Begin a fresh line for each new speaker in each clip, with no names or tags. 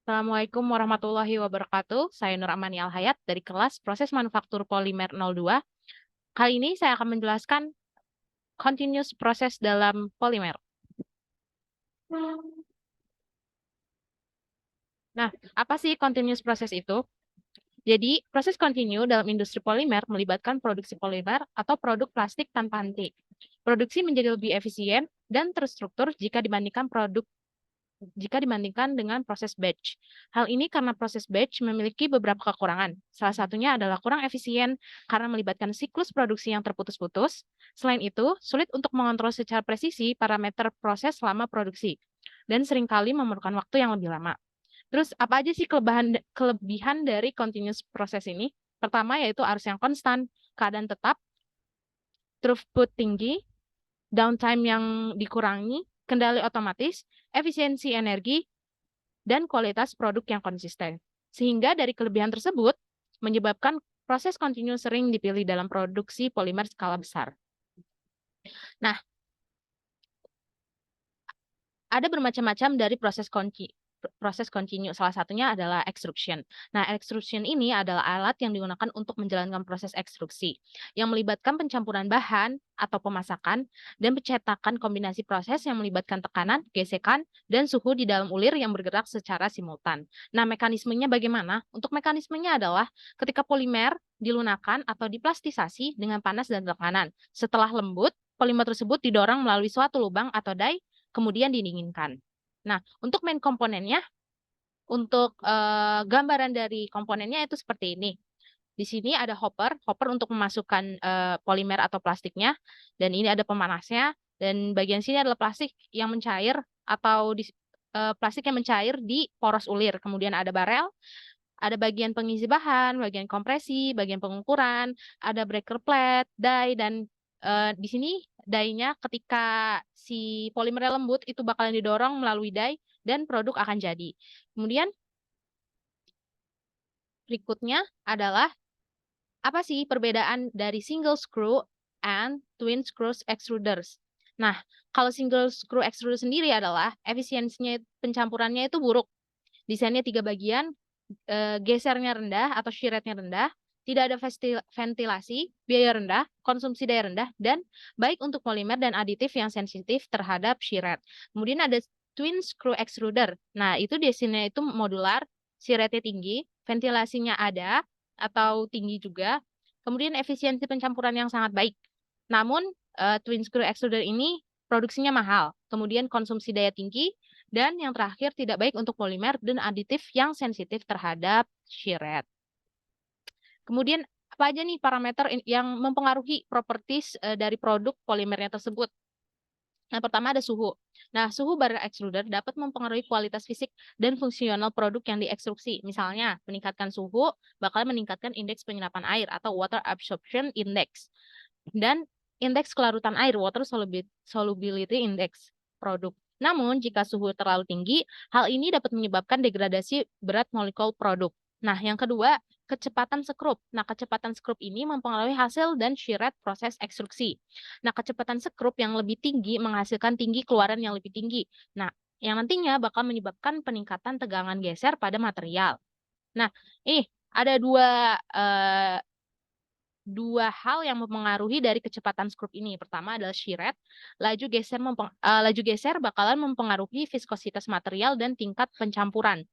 Assalamualaikum warahmatullahi wabarakatuh. Saya Nur Amani Alhayat dari kelas Proses Manufaktur Polimer 02. Kali ini saya akan menjelaskan continuous proses dalam polimer. Nah, apa sih continuous proses itu? Jadi, proses continue dalam industri polimer melibatkan produksi polimer atau produk plastik tanpa henti. Produksi menjadi lebih efisien dan terstruktur jika dibandingkan dengan proses batch. Hal ini karena proses batch memiliki beberapa kekurangan. Salah satunya adalah kurang efisien karena melibatkan siklus produksi yang terputus-putus. Selain itu, sulit untuk mengontrol secara presisi parameter proses selama produksi dan seringkali memerlukan waktu yang lebih lama. Terus apa aja sih kelebihan dari continuous proses ini? Pertama yaitu arus yang konstan, keadaan tetap, throughput tinggi, downtime yang dikurangi, kendali otomatis, efisiensi energi, dan kualitas produk yang konsisten. Sehingga dari kelebihan tersebut menyebabkan proses kontinu sering dipilih dalam produksi polimer skala besar. Nah, ada bermacam-macam dari proses kontinu. Salah satunya adalah extrusion. Nah, extrusion ini adalah alat yang digunakan untuk menjalankan proses ekstruksi yang melibatkan pencampuran bahan atau pemasakan dan pencetakan kombinasi proses yang melibatkan tekanan, gesekan, dan suhu di dalam ulir yang bergerak secara simultan. Nah, mekanismenya bagaimana? Untuk mekanismenya adalah ketika polimer dilunakan atau diplastisasi dengan panas dan tekanan. Setelah lembut, polimer tersebut didorong melalui suatu lubang atau die kemudian didinginkan. Nah, untuk main komponennya, untuk gambaran dari komponennya itu seperti ini. Di sini ada hopper untuk memasukkan polimer atau plastiknya, dan ini ada pemanasnya, dan bagian sini adalah plastik yang mencair atau plastik yang mencair di poros ulir. Kemudian ada barel, ada bagian pengisi bahan, bagian kompresi, bagian pengukuran, ada breaker plate, die, dan di sini die-nya ketika si polimernya lembut itu bakalan didorong melalui die dan produk akan jadi. Kemudian berikutnya adalah apa sih perbedaan dari single screw and twin screw extruders? Nah, kalau single screw extruder sendiri adalah efisiensinya pencampurannya itu buruk. Desainnya 3 bagian, gesernya rendah atau shear rate-nya rendah, tidak ada ventilasi, biaya rendah, konsumsi daya rendah, dan baik untuk polimer dan aditif yang sensitif terhadap shear rate. Kemudian ada twin screw extruder. Nah, itu desainnya itu modular, shear rate-nya tinggi, ventilasinya ada atau tinggi juga, kemudian efisiensi pencampuran yang sangat baik. Namun, twin screw extruder ini produksinya mahal, kemudian konsumsi daya tinggi, dan yang terakhir tidak baik untuk polimer dan aditif yang sensitif terhadap shear rate. Kemudian apa aja nih parameter yang mempengaruhi properties dari produk polimernya tersebut? Yang pertama ada suhu. Nah, suhu barrel extruder dapat mempengaruhi kualitas fisik dan fungsional produk yang diekstruksi. Misalnya, meningkatkan suhu bakal meningkatkan indeks penyerapan air atau water absorption index. Dan indeks kelarutan air, water solubility index produk. Namun, jika suhu terlalu tinggi, hal ini dapat menyebabkan degradasi berat molekul produk. Nah, yang kedua, kecepatan sekrup. Nah, kecepatan sekrup ini mempengaruhi hasil dan shear rate proses ekstruksi. Nah, kecepatan sekrup yang lebih tinggi menghasilkan tinggi keluaran yang lebih tinggi. Nah, yang nantinya bakal menyebabkan peningkatan tegangan geser pada material. Nah, ini ada dua hal yang mempengaruhi dari kecepatan skrup ini. Pertama adalah shear rate, laju geser bakalan mempengaruhi viskositas material dan tingkat pencampuran.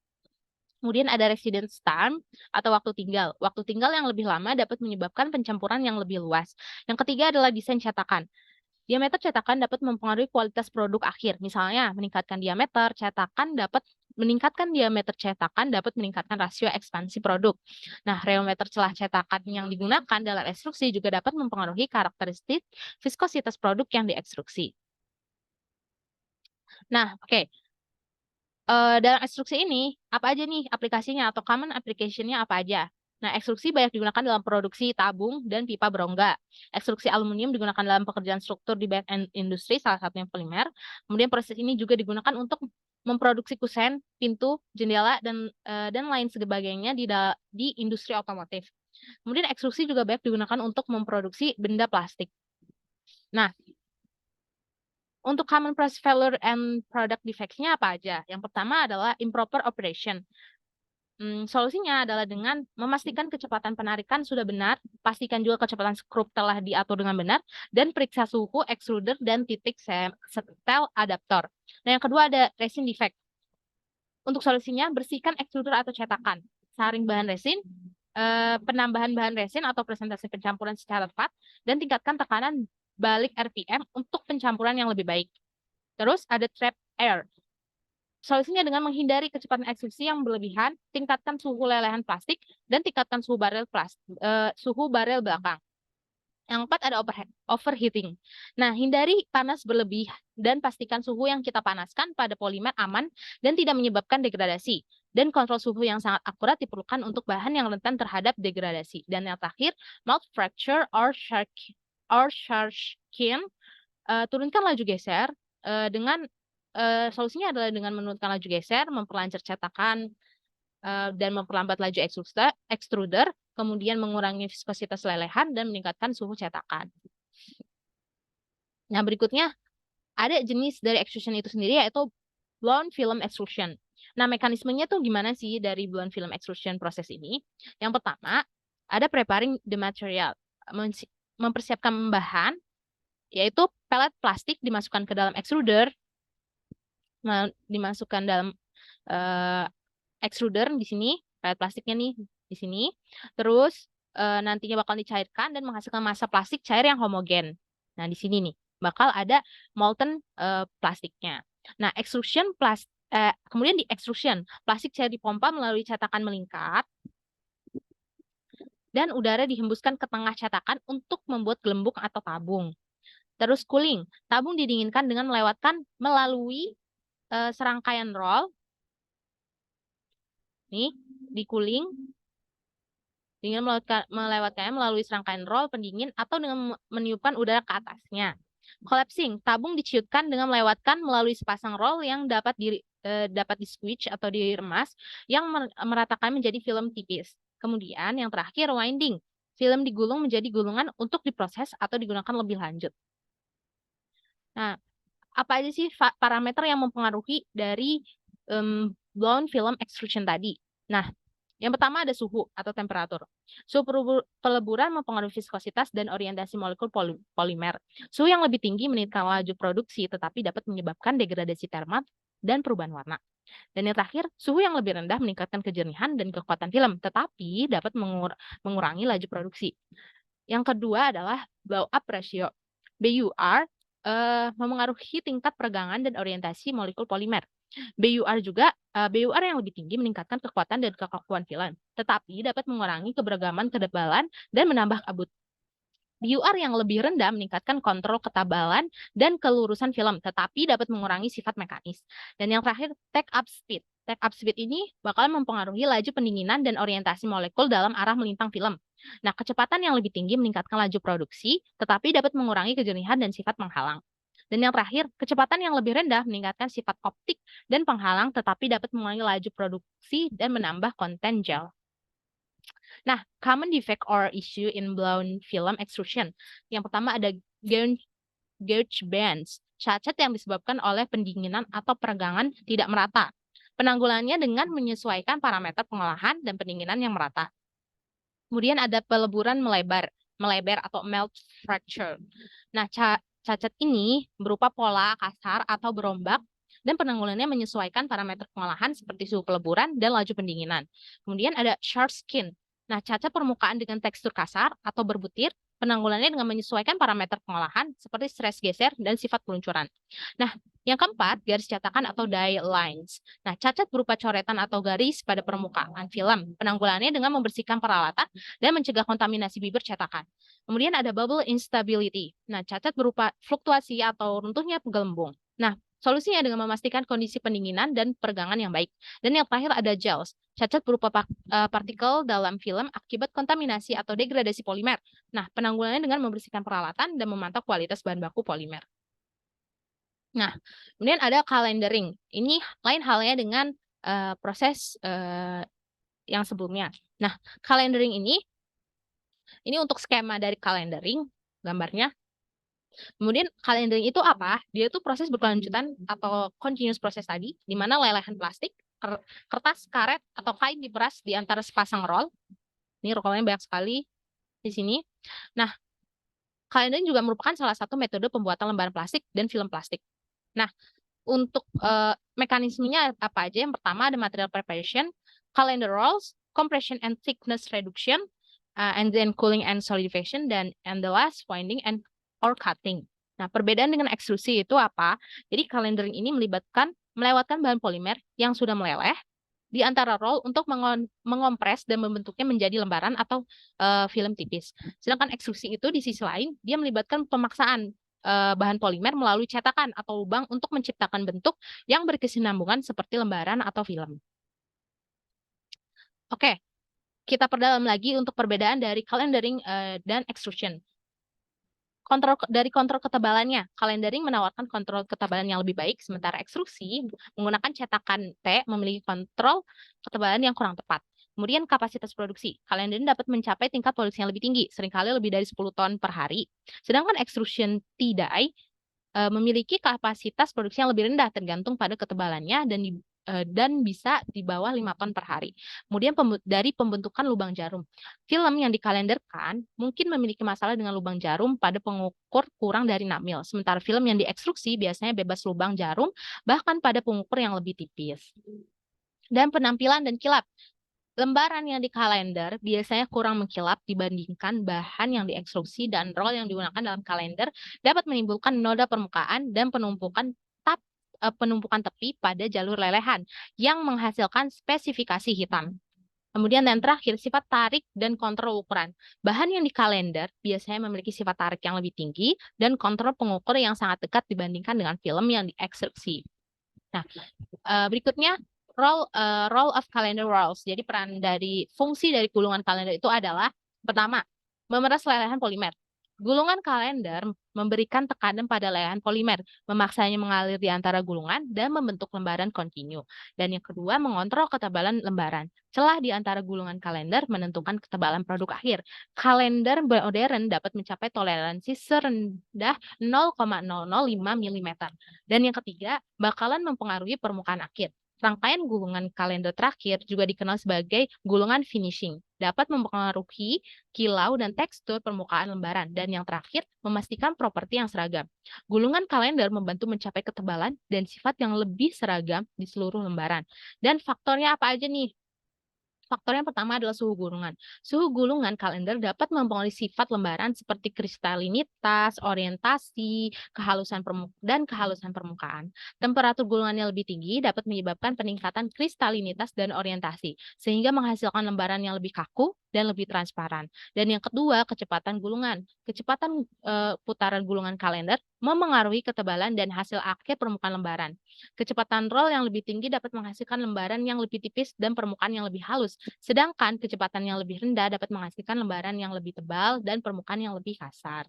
Kemudian ada residence time atau waktu tinggal. Waktu tinggal yang lebih lama dapat menyebabkan pencampuran yang lebih luas. Yang ketiga adalah desain cetakan. Diameter cetakan dapat mempengaruhi kualitas produk akhir. Misalnya, meningkatkan diameter cetakan dapat meningkatkan rasio ekspansi produk. Nah, reometer celah cetakan yang digunakan dalam ekstruksi juga dapat mempengaruhi karakteristik viskositas produk yang diekstruksi. Nah, oke. Dalam ekstruksi ini, apa aja nih aplikasinya atau common application-nya apa aja? Nah, ekstruksi banyak digunakan dalam produksi tabung dan pipa berongga. Ekstruksi aluminium digunakan dalam pekerjaan struktur di banyak industri, salah satunya polimer. Kemudian proses ini juga digunakan untuk memproduksi kusen, pintu, jendela, dan lain sebagainya di industri otomotif. Kemudian ekstruksi juga banyak digunakan untuk memproduksi benda plastik. Nah, Untuk common process failure and product defects-nya apa aja? Yang pertama adalah improper operation. Solusinya adalah dengan memastikan kecepatan penarikan sudah benar, pastikan juga kecepatan skrup telah diatur dengan benar, dan periksa suhu extruder dan titik setel adaptor. Nah, yang kedua ada resin defect. Untuk solusinya, bersihkan extruder atau cetakan, saring bahan resin, penambahan bahan resin atau presentasi pencampuran secara tepat, dan tingkatkan tekanan balik RPM untuk pencampuran yang lebih baik. Terus ada trap air. Solusinya dengan menghindari kecepatan ekstrusi yang berlebihan, tingkatkan suhu lelehan plastik, dan tingkatkan suhu barel belakang. Yang keempat ada overheating. Nah, hindari panas berlebih dan pastikan suhu yang kita panaskan pada polimer aman dan tidak menyebabkan degradasi. Dan kontrol suhu yang sangat akurat diperlukan untuk bahan yang rentan terhadap degradasi. Dan yang terakhir, melt fracture or sharking. Turunkan laju geser dengan solusinya adalah dengan menurunkan laju geser, memperlancar cetakan, dan memperlambat laju extruder, kemudian mengurangi viskositas lelehan, dan meningkatkan suhu cetakan. Nah, berikutnya ada jenis dari extrusion itu sendiri, yaitu blown film extrusion. Nah, mekanismenya tuh gimana sih dari blown film extrusion proses ini? Yang pertama, ada preparing the material, mempersiapkan bahan, yaitu pelet plastik dimasukkan ke dalam extruder, dimasukkan dalam extruder di sini, pelet plastiknya nih di sini. Terus nantinya bakal dicairkan dan menghasilkan massa plastik cair yang homogen. Nah, di sini nih bakal ada molten plastiknya. Nah, kemudian di extrusion, plastik cair dipompa melalui cetakan melingkar dan udara dihembuskan ke tengah cetakan untuk membuat gelembung atau tabung. Terus cooling, tabung didinginkan dengan melalui serangkaian roll. Nih, di cooling dengan melewatkannya melalui serangkaian roll pendingin atau dengan meniupkan udara ke atasnya. Collapsing, tabung diciutkan dengan melewatkan melalui sepasang roll yang dapat di squeeze atau diremas yang meratakan menjadi film tipis. Kemudian yang terakhir winding, film digulung menjadi gulungan untuk diproses atau digunakan lebih lanjut. Nah, apa aja sih parameter yang mempengaruhi dari blown film extrusion tadi? Nah, yang pertama ada suhu atau temperatur. Suhu peleburan mempengaruhi viskositas dan orientasi molekul polimer. Suhu yang lebih tinggi meningkatkan laju produksi tetapi dapat menyebabkan degradasi termal dan perubahan warna. Dan yang terakhir, suhu yang lebih rendah meningkatkan kejernihan dan kekuatan film tetapi dapat mengurangi laju produksi. Yang kedua adalah blow up ratio. BUR memengaruhi tingkat peregangan dan orientasi molekul polimer. BUR yang lebih tinggi meningkatkan kekuatan dan kekakuan film, tetapi dapat mengurangi keberagaman ketebalan dan menambah kabut. BUR yang lebih rendah meningkatkan kontrol ketebalan dan kelurusan film, tetapi dapat mengurangi sifat mekanis. Dan yang terakhir, take up speed. Take up speed ini bakal mempengaruhi laju pendinginan dan orientasi molekul dalam arah melintang film. Nah, kecepatan yang lebih tinggi meningkatkan laju produksi, tetapi dapat mengurangi kejernihan dan sifat menghalang. Dan yang terakhir, kecepatan yang lebih rendah meningkatkan sifat optik dan penghalang, tetapi dapat mengurangi laju produksi dan menambah konten gel. Nah, common defect or issue in blown film extrusion. Yang pertama ada gauge bands, cacat yang disebabkan oleh pendinginan atau peregangan tidak merata. Penanggulangannya dengan menyesuaikan parameter pengolahan dan pendinginan yang merata. Kemudian ada peleburan melebar atau melt fracture. Nah, cacat ini berupa pola kasar atau berombak dan penanggulangannya menyesuaikan parameter pengolahan seperti suhu peleburan dan laju pendinginan. Kemudian ada short skin. Nah, cacat permukaan dengan tekstur kasar atau berbutir, penanggulangannya dengan menyesuaikan parameter pengolahan seperti stres geser dan sifat peluncuran. Nah, yang keempat, garis cetakan atau die lines. Nah, cacat berupa coretan atau garis pada permukaan film. Penanggulangannya dengan membersihkan peralatan dan mencegah kontaminasi bibir cetakan. Kemudian ada bubble instability. Nah, cacat berupa fluktuasi atau runtuhnya penggelembung. Nah, solusinya dengan memastikan kondisi pendinginan dan peregangan yang baik. Dan yang terakhir ada gels. Cacat berupa partikel dalam film akibat kontaminasi atau degradasi polimer. Nah, penanggulangannya dengan membersihkan peralatan dan memantau kualitas bahan baku polimer. Nah, kemudian ada calendering. Ini lain halnya dengan proses yang sebelumnya. Nah, calendering ini untuk skema dari calendering, gambarnya. Kemudian calendering itu apa? Dia itu proses berkelanjutan atau continuous proses tadi, di mana lelehan plastik, kertas, karet, atau kain diperas di antara sepasang roll. Ini rollnya banyak sekali di sini. Nah, calendering juga merupakan salah satu metode pembuatan lembaran plastik dan film plastik. Nah, untuk mekanismenya apa aja? Yang pertama ada material preparation, calendar rolls, compression and thickness reduction, and then cooling and solidification, and the last winding and or cutting. Nah, perbedaan dengan ekstrusi itu apa? Jadi calendering ini melewatkan bahan polimer yang sudah meleleh di antara roll untuk mengompres dan membentuknya menjadi lembaran atau film tipis. Sedangkan ekstrusi itu di sisi lain dia melibatkan pemaksaan bahan polimer melalui cetakan atau lubang untuk menciptakan bentuk yang berkesinambungan seperti lembaran atau film. Oke, kita perdalam lagi untuk perbedaan dari calendering dan extrusion. Kontrol ketebalannya, calendering menawarkan kontrol ketebalan yang lebih baik, sementara ekstrusi menggunakan cetakan T memiliki kontrol ketebalan yang kurang tepat. Kemudian kapasitas produksi, calendering dapat mencapai tingkat produksi yang lebih tinggi, seringkali lebih dari 10 ton per hari. Sedangkan extrusion die memiliki kapasitas produksi yang lebih rendah tergantung pada ketebalannya dan bisa di bawah 5 ton per hari. Kemudian dari pembentukan lubang jarum. Film yang dikalenderkan mungkin memiliki masalah dengan lubang jarum pada pengukur kurang dari 6 mil. Sementara film yang diekstruksi biasanya bebas lubang jarum bahkan pada pengukur yang lebih tipis. Dan penampilan dan kilap. Lembaran yang di kalender biasanya kurang mengkilap dibandingkan bahan yang diekstruksi, dan roll yang digunakan dalam kalender dapat menimbulkan noda permukaan dan penumpukan tepi pada jalur lelehan yang menghasilkan spesifikasi hitam. Kemudian yang terakhir, sifat tarik dan kontrol ukuran. Bahan yang di kalender biasanya memiliki sifat tarik yang lebih tinggi dan kontrol pengukur yang sangat dekat dibandingkan dengan film yang diekstruksi. Nah, berikutnya roll of calendar rolls. Jadi fungsi dari gulungan kalender itu adalah pertama, memeras lelehan polimer. Gulungan kalender memberikan tekanan pada lelehan polimer, memaksanya mengalir di antara gulungan dan membentuk lembaran kontinu. Dan yang kedua, mengontrol ketebalan lembaran. Celah di antara gulungan kalender menentukan ketebalan produk akhir. Kalender modern dapat mencapai toleransi serendah 0,005 mm. Dan yang ketiga, bakalan mempengaruhi permukaan akhir. Rangkaian gulungan kalender terakhir juga dikenal sebagai gulungan finishing, dapat mempengaruhi kilau dan tekstur permukaan lembaran. Dan yang terakhir, memastikan properti yang seragam. Gulungan kalender membantu mencapai ketebalan dan sifat yang lebih seragam di seluruh lembaran. Dan faktornya apa aja nih? Faktor yang pertama adalah suhu gulungan. Suhu gulungan kalender dapat mempengaruhi sifat lembaran seperti kristalinitas, orientasi, dan kehalusan permukaan. Temperatur gulungan yang lebih tinggi dapat menyebabkan peningkatan kristalinitas dan orientasi, sehingga menghasilkan lembaran yang lebih kaku dan lebih transparan. Dan yang kedua, kecepatan gulungan. Kecepatan putaran gulungan kalender memengaruhi ketebalan dan hasil akhir permukaan lembaran. Kecepatan roll yang lebih tinggi dapat menghasilkan lembaran yang lebih tipis dan permukaan yang lebih halus. Sedangkan kecepatan yang lebih rendah dapat menghasilkan lembaran yang lebih tebal dan permukaan yang lebih kasar.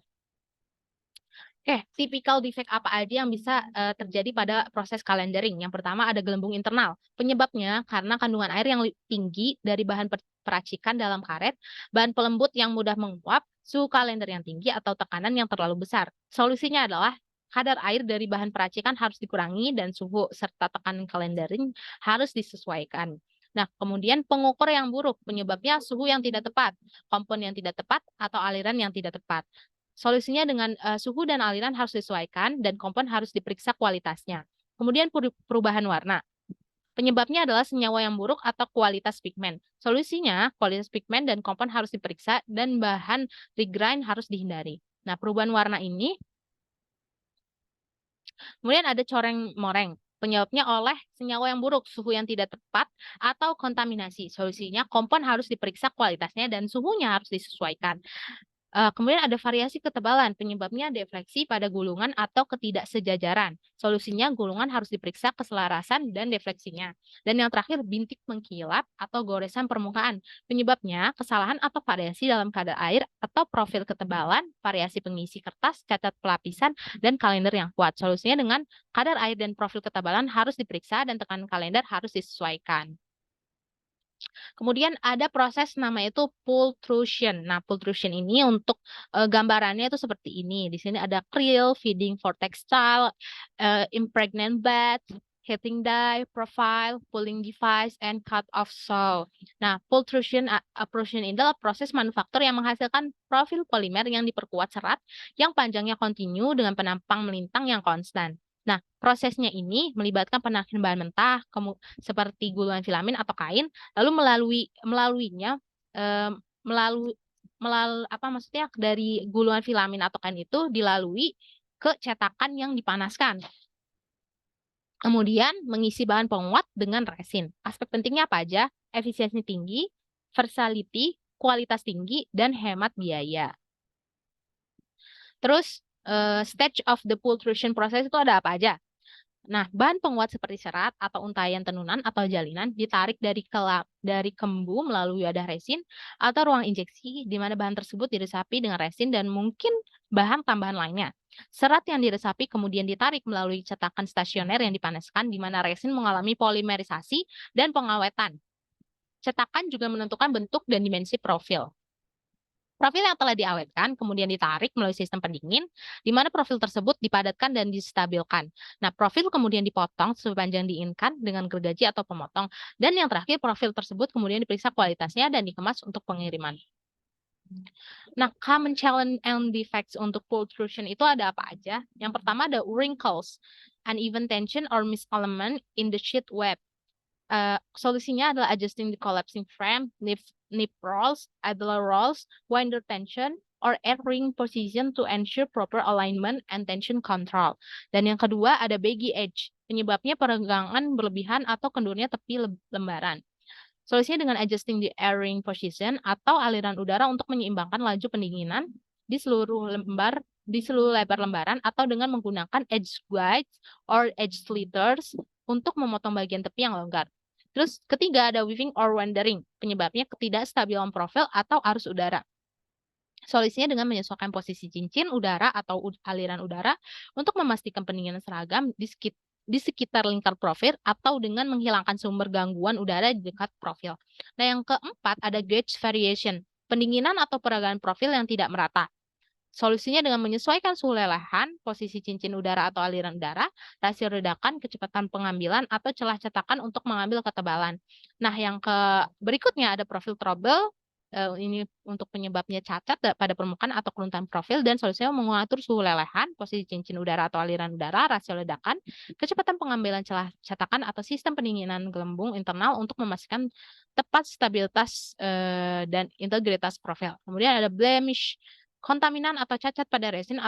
Oke, tipikal defect apa aja yang bisa terjadi pada proses calendering? Yang pertama ada gelembung internal. Penyebabnya karena kandungan air yang tinggi dari bahan peracikan dalam karet, bahan pelembut yang mudah menguap, suhu kalender yang tinggi, atau tekanan yang terlalu besar. Solusinya adalah kadar air dari bahan peracikan harus dikurangi dan suhu serta tekanan calendering harus disesuaikan. Nah, kemudian pengukur yang buruk, penyebabnya suhu yang tidak tepat, kompon yang tidak tepat, atau aliran yang tidak tepat. Solusinya dengan suhu dan aliran harus disesuaikan dan kompon harus diperiksa kualitasnya. Kemudian perubahan warna. Penyebabnya adalah senyawa yang buruk atau kualitas pigmen. Solusinya, kualitas pigmen dan kompon harus diperiksa dan bahan regrind harus dihindari. Nah, perubahan warna ini. Kemudian ada coreng-moreng. Penyebabnya oleh senyawa yang buruk, suhu yang tidak tepat, atau kontaminasi. Solusinya, kompon harus diperiksa kualitasnya dan suhunya harus disesuaikan. Kemudian ada variasi ketebalan, penyebabnya defleksi pada gulungan atau ketidaksejajaran. Solusinya gulungan harus diperiksa keselarasan dan defleksinya. Dan yang terakhir bintik mengkilap atau goresan permukaan. Penyebabnya kesalahan atau variasi dalam kadar air atau profil ketebalan, variasi pengisi kertas, cacat pelapisan, dan kalender yang kuat. Solusinya dengan kadar air dan profil ketebalan harus diperiksa dan tekanan kalender harus disesuaikan. Kemudian ada proses namanya itu pultrusion. Nah, pultrusion ini untuk gambarannya itu seperti ini. Di sini ada krill, feeding for textile, impregnant bed, heating dye, profile, pulling device, and cut off saw. Nah, pultrusion ini adalah proses manufaktur yang menghasilkan profil polimer yang diperkuat serat yang panjangnya kontinu dengan penampang melintang yang konstan. Nah, prosesnya ini melibatkan penahan bahan mentah, seperti gulungan filamen atau kain, lalu melaluinya em, melalui apa maksudnya dari gulungan filamen atau kain itu dilalui ke cetakan yang dipanaskan. Kemudian mengisi bahan penguat dengan resin. Aspek pentingnya apa aja? Efisiensi tinggi, versatility, kualitas tinggi, dan hemat biaya. Terus stage of the pultrusion process itu ada apa aja? Nah, bahan penguat seperti serat atau untayan tenunan atau jalinan ditarik dari kembu melalui wadah resin atau ruang injeksi di mana bahan tersebut diresapi dengan resin dan mungkin bahan tambahan lainnya. Serat yang diresapi kemudian ditarik melalui cetakan stasioner yang dipanaskan di mana resin mengalami polimerisasi dan pengawetan. Cetakan juga menentukan bentuk dan dimensi profil. Profil yang telah diawetkan kemudian ditarik melalui sistem pendingin, di mana profil tersebut dipadatkan dan distabilkan. Nah, profil kemudian dipotong sepanjang diinginkan dengan gergaji atau pemotong. Dan yang terakhir, profil tersebut kemudian diperiksa kualitasnya dan dikemas untuk pengiriman. Nah, common challenge and defects untuk pultrusion itu ada apa aja? Yang pertama ada wrinkles, uneven tension or misalignment in the sheet web. Solusinya adalah adjusting the collapsing frame, nip rolls, idler rolls, winder tension, or air ring position to ensure proper alignment and tension control. Dan yang kedua ada baggy edge, penyebabnya peregangan berlebihan atau kendurnya tepi lembaran. Solusinya dengan adjusting the air ring position atau aliran udara untuk menyeimbangkan laju pendinginan di seluruh lebar lembaran atau dengan menggunakan edge guides or edge slitters untuk memotong bagian tepi yang longgar. Terus ketiga ada weaving or wandering, penyebabnya ketidakstabilan profil atau arus udara. Solusinya dengan menyesuaikan posisi cincin udara atau aliran udara untuk memastikan pendinginan seragam di sekitar lingkar profil atau dengan menghilangkan sumber gangguan udara di dekat profil. Nah, yang keempat ada gauge variation, pendinginan atau peragaan profil yang tidak merata. Solusinya dengan menyesuaikan suhu lelehan, posisi cincin udara atau aliran udara, rasio ledakan, kecepatan pengambilan, atau celah cetakan untuk mengambil ketebalan. Nah, yang berikutnya ada profil trouble. Ini untuk penyebabnya cacat pada permukaan atau keruntuhan profil dan solusinya mengatur suhu lelehan, posisi cincin udara atau aliran udara, rasio ledakan, kecepatan pengambilan celah cetakan atau sistem pendinginan gelembung internal untuk memastikan tepat stabilitas dan integritas profil. Kemudian ada blemish, kontaminan atau cacat pada resin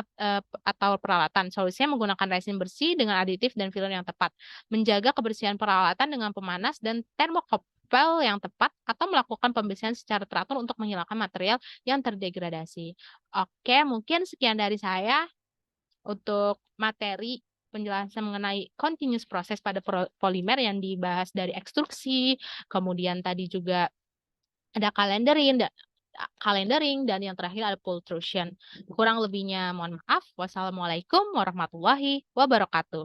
atau peralatan. Solusinya menggunakan resin bersih dengan aditif dan filler yang tepat. Menjaga kebersihan peralatan dengan pemanas dan termokopel yang tepat atau melakukan pembersihan secara teratur untuk menghilangkan material yang terdegradasi. Oke, mungkin sekian dari saya untuk materi penjelasan mengenai continuous process pada polimer yang dibahas dari ekstruksi, kemudian tadi juga ada calendering dan yang terakhir ada pultrusion. Kurang lebihnya mohon maaf. Wassalamualaikum warahmatullahi wabarakatuh.